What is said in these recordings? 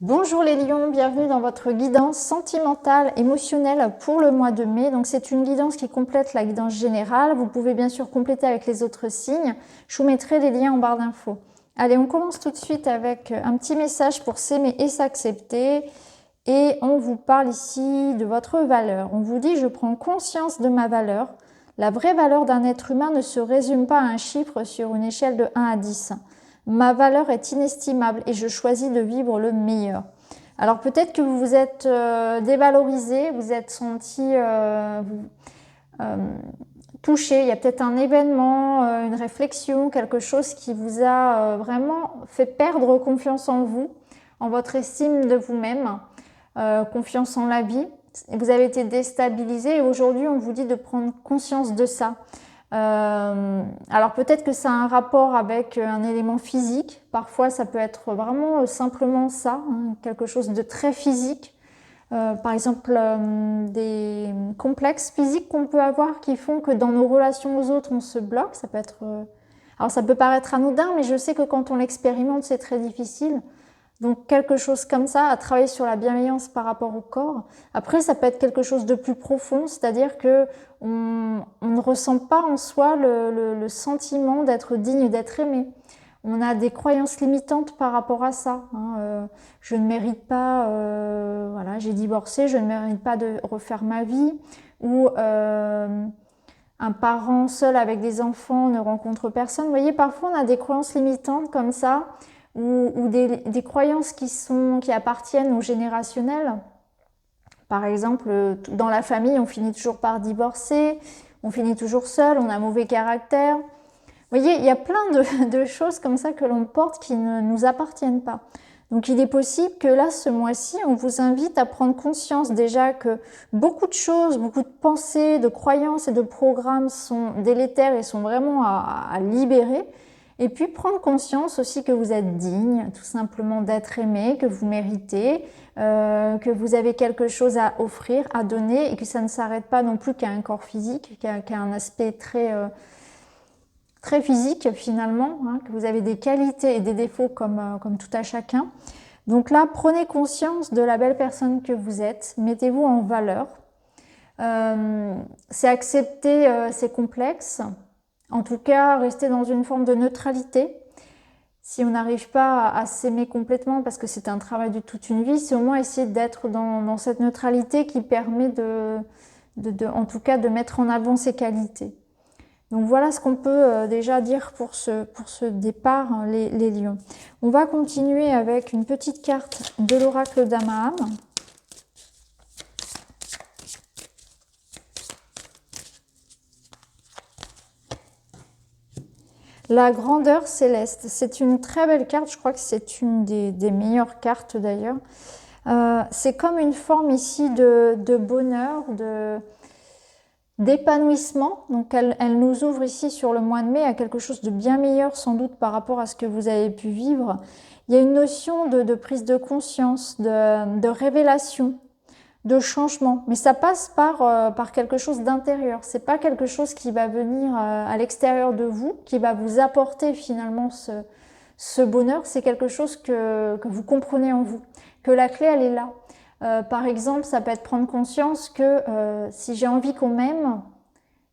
Bonjour les lions, bienvenue dans votre guidance sentimentale, émotionnelle pour le mois de mai. Donc c'est une guidance qui complète la guidance générale. Vous pouvez bien sûr compléter avec les autres signes. Je vous mettrai les liens en barre d'infos. Allez, on commence tout de suite avec un petit message pour s'aimer et s'accepter. Et on vous parle ici de votre valeur. On vous dit « Je prends conscience de ma valeur ». La vraie valeur d'un être humain ne se résume pas à un chiffre sur une échelle de 1 à 10. Ma valeur est inestimable et je choisis de vivre le meilleur. Alors peut-être que vous vous êtes dévalorisé, vous êtes senti touché, il y a peut-être un événement, une réflexion, quelque chose qui vous a vraiment fait perdre confiance en vous, en votre estime de vous-même, confiance en la vie. Vous avez été déstabilisé et aujourd'hui on vous dit de prendre conscience de ça. Alors peut-être que ça a un rapport avec un élément physique. Parfois, ça peut être vraiment simplement ça, hein, quelque chose de très physique. Par exemple, des complexes physiques qu'on peut avoir qui font que dans nos relations aux autres, on se bloque. Ça peut être, alors ça peut paraître anodin, mais je sais que quand on l'expérimente, c'est très difficile. Donc quelque chose comme ça, à travailler sur la bienveillance par rapport au corps. Après, ça peut être quelque chose de plus profond, c'est-à-dire que on ne ressent pas en soi le sentiment d'être digne, d'être aimé. On a des croyances limitantes par rapport à ça. Je ne mérite pas, voilà, j'ai divorcé, je ne mérite pas de refaire ma vie. Ou un parent seul avec des enfants ne rencontre personne. Vous voyez, parfois on a des croyances limitantes comme ça ou des croyances qui appartiennent au générationnel. Par exemple, dans la famille, on finit toujours par divorcer, on finit toujours seul, on a un mauvais caractère. Vous voyez, il y a plein de choses comme ça que l'on porte qui ne nous appartiennent pas. Donc il est possible que là, ce mois-ci, on vous invite à prendre conscience déjà que beaucoup de choses, beaucoup de pensées, de croyances et de programmes sont délétères et sont vraiment à libérer. Et puis prendre conscience aussi que vous êtes digne, tout simplement d'être aimé, que vous méritez, que vous avez quelque chose à offrir, à donner, et que ça ne s'arrête pas non plus qu'à un corps physique, qu'à un aspect très physique finalement, hein, que vous avez des qualités et des défauts comme tout à chacun. Donc là, prenez conscience de la belle personne que vous êtes, mettez-vous en valeur. C'est accepter ces complexes. En tout cas, rester dans une forme de neutralité. Si on n'arrive pas à s'aimer complètement, parce que c'est un travail de toute une vie, c'est au moins essayer d'être dans cette neutralité qui permet en tout cas de mettre en avant ses qualités. Donc voilà ce qu'on peut déjà dire pour ce départ, hein, les lions. On va continuer avec une petite carte de l'oracle d'Amaam. La grandeur céleste, c'est une très belle carte, je crois que c'est une des meilleures cartes d'ailleurs. C'est comme une forme ici de bonheur, d'épanouissement. Donc elle nous ouvre ici sur le mois de mai à quelque chose de bien meilleur sans doute par rapport à ce que vous avez pu vivre. Il y a une notion de prise de conscience, de révélation, de changement, mais ça passe par quelque chose d'intérieur. C'est pas quelque chose qui va venir à l'extérieur de vous, qui va vous apporter finalement ce bonheur. C'est quelque chose que vous comprenez en vous, que la clé elle est là. Par exemple, ça peut être prendre conscience que si j'ai envie qu'on m'aime,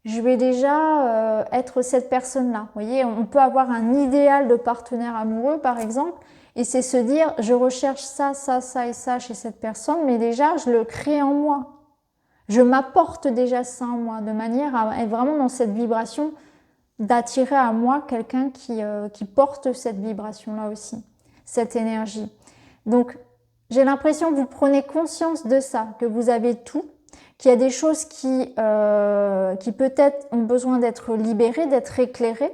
je vais déjà être cette personne-là. Vous voyez, on peut avoir un idéal de partenaire amoureux, par exemple, et c'est se dire, je recherche ça, ça, ça et ça chez cette personne, mais déjà, je le crée en moi. Je m'apporte déjà ça en moi, de manière à être vraiment dans cette vibration d'attirer à moi quelqu'un qui porte cette vibration-là aussi, cette énergie. Donc, j'ai l'impression que vous prenez conscience de ça, que vous avez tout, qu'il y a des choses qui peut-être ont besoin d'être libérées, d'être éclairées,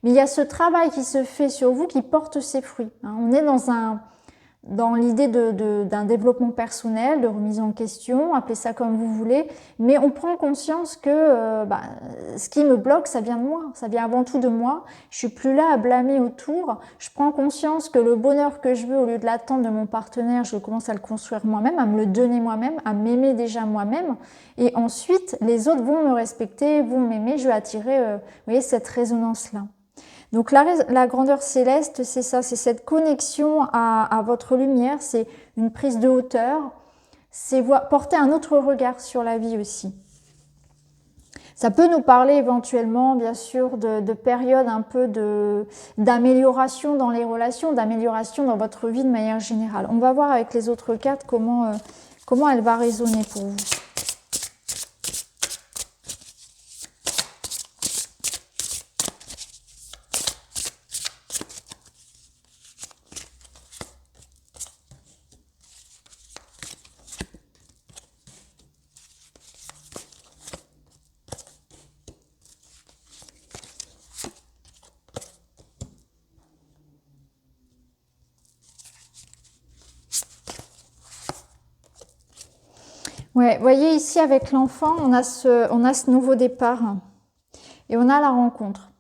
mais il y a ce travail qui se fait sur vous qui porte ses fruits. On est dans l'idée d'un développement personnel, de remise en question, appelez ça comme vous voulez, mais on prend conscience que ce qui me bloque, ça vient de moi, ça vient avant tout de moi. Je suis plus là à blâmer autour. Je prends conscience que le bonheur que je veux, au lieu de l'attendre de mon partenaire, je commence à le construire moi-même, à me le donner moi-même, à m'aimer déjà moi-même. Et ensuite, les autres vont me respecter, vont m'aimer, je vais attirer, vous voyez, cette résonance-là. Donc la grandeur céleste, c'est ça, c'est cette connexion à votre lumière, c'est une prise de hauteur, c'est porter un autre regard sur la vie aussi. Ça peut nous parler éventuellement, bien sûr, de périodes un peu d'amélioration dans les relations, d'amélioration dans votre vie de manière générale. On va voir avec les autres cartes comment elle va résonner pour vous. Ouais, vous voyez ici avec l'enfant, on a ce nouveau départ et on a la rencontre.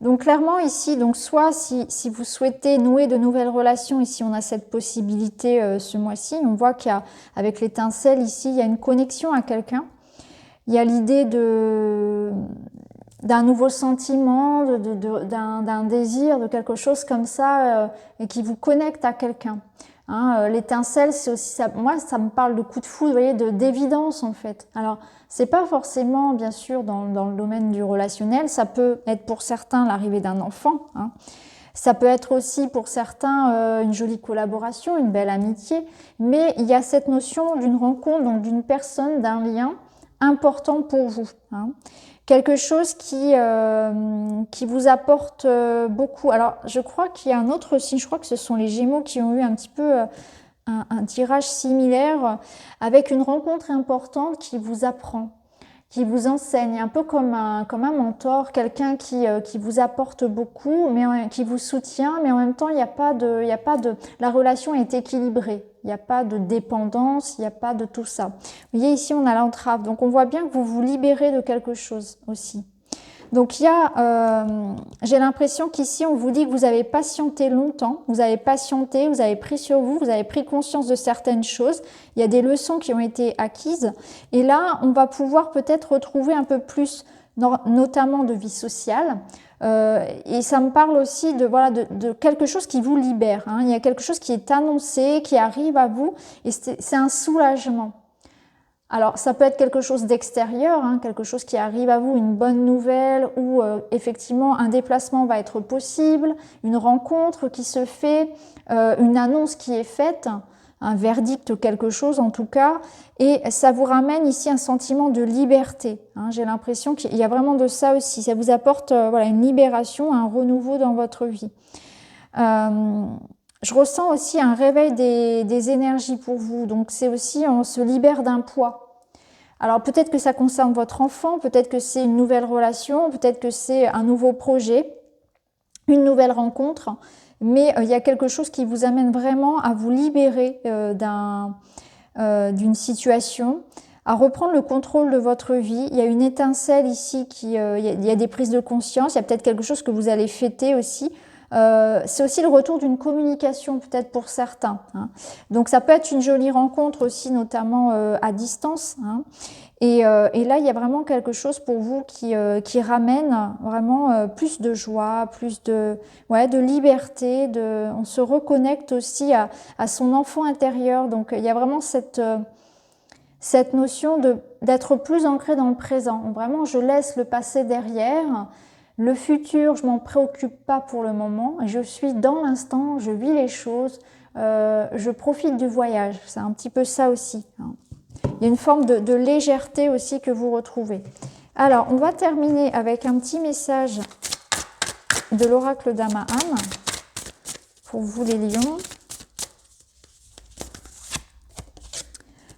Donc clairement ici, donc soit si vous souhaitez nouer de nouvelles relations, ici on a cette possibilité ce mois-ci. On voit qu'avec l'étincelle ici, il y a une connexion à quelqu'un. Il y a l'idée d'un nouveau sentiment, d'un désir, de quelque chose comme ça et qui vous connecte à quelqu'un. Hein, l'étincelle, c'est aussi ça. Moi, ça me parle de coup de foudre, vous voyez, d'évidence en fait. Alors, c'est pas forcément, bien sûr, dans le domaine du relationnel. Ça peut être pour certains l'arrivée d'un enfant. Hein. Ça peut être aussi pour certains une jolie collaboration, une belle amitié. Mais il y a cette notion d'une rencontre, donc d'une personne, d'un lien important pour vous. Hein. Quelque chose qui vous apporte beaucoup. Alors, je crois qu'il y a un autre signe, je crois que ce sont les Gémeaux qui ont eu un petit peu un tirage similaire avec une rencontre importante qui vous apprend, qui vous enseigne, un peu comme un mentor, quelqu'un qui vous apporte beaucoup, mais qui vous soutient, mais en même temps, il n'y a pas de, la relation est équilibrée. Il n'y a pas de dépendance, il n'y a pas de tout ça. Vous voyez, ici, on a l'entrave. Donc, on voit bien que vous vous libérez de quelque chose aussi. Donc, il y a, j'ai l'impression qu'ici, on vous dit que vous avez patienté longtemps. Vous avez patienté, vous avez pris sur vous, vous avez pris conscience de certaines choses. Il y a des leçons qui ont été acquises. Et là, on va pouvoir peut-être retrouver un peu plus, notamment de vie sociale. Et ça me parle aussi de quelque chose qui vous libère. Hein. Il y a quelque chose qui est annoncé, qui arrive à vous, et c'est un soulagement. Alors, ça peut être quelque chose d'extérieur, hein, quelque chose qui arrive à vous, une bonne nouvelle, ou effectivement un déplacement va être possible, une rencontre qui se fait, une annonce qui est faite, un verdict, quelque chose en tout cas, et ça vous ramène ici un sentiment de liberté. Hein. J'ai l'impression qu'il y a vraiment de ça aussi. Ça vous apporte une libération, un renouveau dans votre vie. Je ressens aussi un réveil des énergies pour vous. Donc c'est aussi, on se libère d'un poids. Alors peut-être que ça concerne votre enfant, peut-être que c'est une nouvelle relation, peut-être que c'est un nouveau projet, une nouvelle rencontre. Mais il y a quelque chose qui vous amène vraiment à vous libérer d'une situation, à reprendre le contrôle de votre vie. Il y a une étincelle ici, il y a des prises de conscience, il y a peut-être quelque chose que vous allez fêter aussi. C'est aussi le retour d'une communication peut-être pour certains. Hein. Donc ça peut être une jolie rencontre aussi, notamment à distance. Hein. Et là, il y a vraiment quelque chose pour vous qui ramène vraiment plus de joie, plus de liberté. On se reconnecte aussi à son enfant intérieur. Donc, il y a vraiment cette notion d'être plus ancré dans le présent. Vraiment, je laisse le passé derrière. Le futur, je m'en préoccupe pas pour le moment. Je suis dans l'instant, je vis les choses, je profite du voyage. C'est un petit peu ça aussi. Hein. Il y a une forme de légèreté aussi que vous retrouvez. Alors, on va terminer avec un petit message de l'oracle d'Amahan pour vous les lions.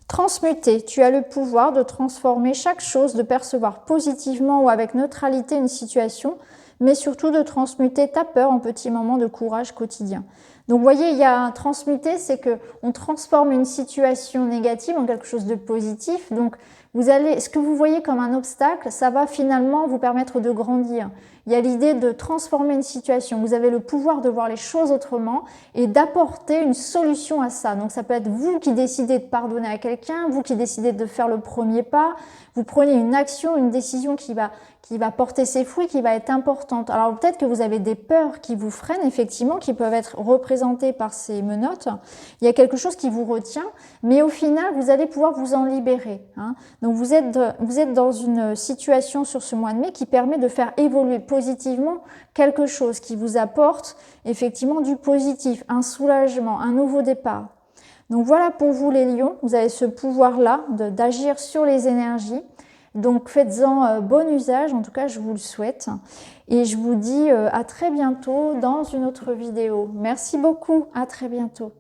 Transmuter, tu as le pouvoir de transformer chaque chose, de percevoir positivement ou avec neutralité une situation, mais surtout de transmuter ta peur en petits moments de courage quotidien. Donc vous voyez, il y a un transmuter, c'est qu'on transforme une situation négative en quelque chose de positif. Donc ce que vous voyez comme un obstacle, ça va finalement vous permettre de grandir. Il y a l'idée de transformer une situation. Vous avez le pouvoir de voir les choses autrement et d'apporter une solution à ça. Donc ça peut être vous qui décidez de pardonner à quelqu'un, vous qui décidez de faire le premier pas. Vous prenez une action, une décision qui va porter ses fruits, qui va être importante. Alors peut-être que vous avez des peurs qui vous freinent, effectivement, qui peuvent être représentées par ces menottes. Il y a quelque chose qui vous retient, mais au final, vous allez pouvoir vous en libérer. Hein. Donc vous êtes dans une situation sur ce mois de mai qui permet de faire évoluer positivement quelque chose qui vous apporte effectivement du positif, un soulagement, un nouveau départ. Donc voilà pour vous les lions, vous avez ce pouvoir-là d'agir sur les énergies. Donc faites-en bon usage, en tout cas je vous le souhaite. Et je vous dis à très bientôt dans une autre vidéo. Merci beaucoup, à très bientôt.